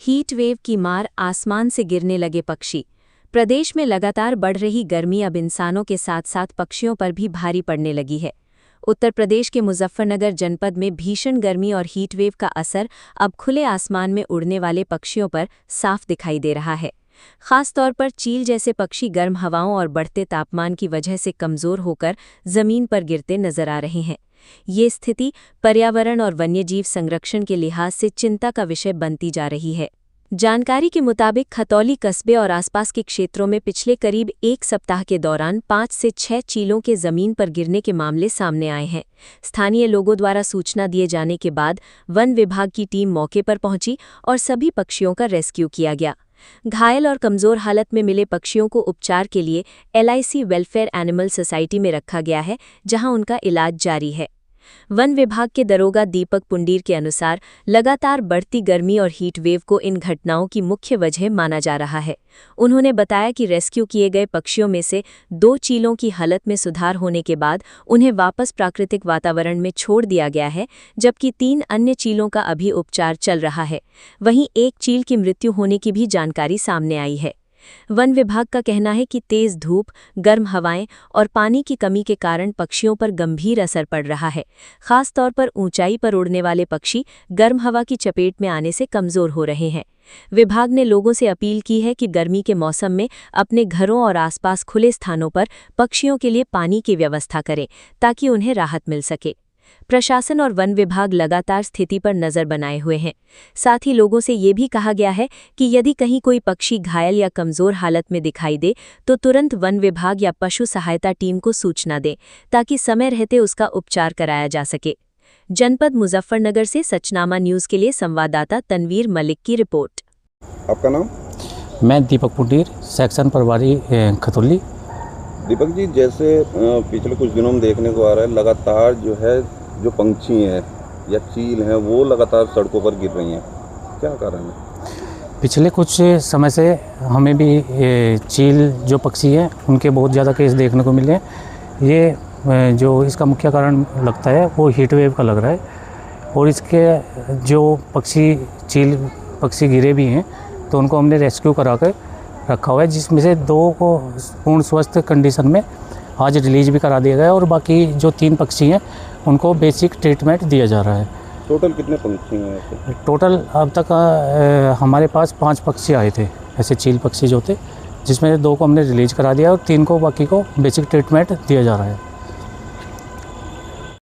Heat wave की मार, आसमान से गिरने लगे पक्षी। प्रदेश में लगातार बढ़ रही गर्मी अब इंसानों के साथ साथ पक्षियों पर भी भारी पड़ने लगी है। उत्तर प्रदेश के मुजफ्फरनगर जनपद में भीषण गर्मी और हीट वेव का असर अब खुले आसमान में उड़ने वाले पक्षियों पर साफ दिखाई दे रहा है। खास तौर पर चील जैसे पक्षी गर्म हवाओं और बढ़ते तापमान की वजह से कमज़ोर होकर ज़मीन पर गिरते नजर आ रहे हैं। ये स्थिति पर्यावरण और वन्यजीव संरक्षण के लिहाज से चिंता का विषय बनती जा रही है। जानकारी के मुताबिक खतौली कस्बे और आसपास के क्षेत्रों में पिछले करीब एक सप्ताह के दौरान 5 से 6 चीलों के जमीन पर गिरने के मामले सामने आए हैं। स्थानीय लोगों द्वारा सूचना दिए जाने के बाद वन विभाग की टीम मौके पर पहुंची और सभी पक्षियों का रेस्क्यू किया गया। घायल और कमज़ोर हालत में मिले पक्षियों को उपचार के लिए LIC वेलफेयर एनिमल सोसाइटी में रखा गया है, जहां उनका इलाज जारी है। वन विभाग के दरोगा दीपक पुंडीर के अनुसार लगातार बढ़ती गर्मी और हीट वेव को इन घटनाओं की मुख्य वजह माना जा रहा है। उन्होंने बताया कि रेस्क्यू किए गए पक्षियों में से 2 चीलों की हालत में सुधार होने के बाद उन्हें वापस प्राकृतिक वातावरण में छोड़ दिया गया है, जबकि 3 अन्य चीलों का अभी उपचार चल रहा है। वहीं एक चील की मृत्यु होने की भी जानकारी सामने आई है। वन विभाग का कहना है कि तेज धूप, गर्म हवाएं और पानी की कमी के कारण पक्षियों पर गंभीर असर पड़ रहा है। खास तौर पर ऊंचाई पर उड़ने वाले पक्षी गर्म हवा की चपेट में आने से कमज़ोर हो रहे हैं। विभाग ने लोगों से अपील की है कि गर्मी के मौसम में अपने घरों और आसपास खुले स्थानों पर पक्षियों के लिए पानी की व्यवस्था करें, ताकि उन्हें राहत मिल सके। प्रशासन और वन विभाग लगातार स्थिति पर नजर बनाए हुए हैं। साथ ही लोगों से ये भी कहा गया है कि यदि कहीं कोई पक्षी घायल या कमज़ोर हालत में दिखाई दे तो तुरंत वन विभाग या पशु सहायता टीम को सूचना दें, ताकि समय रहते उसका उपचार कराया जा सके। जनपद मुजफ्फरनगर से सचनामा न्यूज़ के लिए संवाददाता तनवीर मलिक की रिपोर्ट। आपका नाम? मैं दीपक पुंडीर, सेक्शन प्रभारी खतौली। दीपक जी, जैसे पिछले कुछ दिनों में देखने को आ रहा है, लगातार जो पंछी हैं या चील हैं वो लगातार सड़कों पर गिर रही हैं, क्या कारण है? पिछले कुछ समय से हमें भी चील जो पक्षी हैं उनके बहुत ज़्यादा केस देखने को मिले हैं। ये जो इसका मुख्य कारण लगता है वो हीट वेव का लग रहा है। और इसके जो चील पक्षी गिरे भी हैं तो उनको हमने रेस्क्यू करा कर रखा हुआ है, जिसमें से 2 को पूर्ण स्वस्थ कंडीशन में आज रिलीज भी करा दिया गया और बाकी जो 3 पक्षी हैं उनको बेसिक ट्रीटमेंट दिया जा रहा है। टोटल कितने पक्षी हैं ऐसे? टोटल अब तक हमारे पास 5 पक्षी आए थे, ऐसे चील पक्षी जो थे, जिसमें 2 को हमने रिलीज करा दिया और 3 को बाकी को बेसिक ट्रीटमेंट दिया जा रहा है।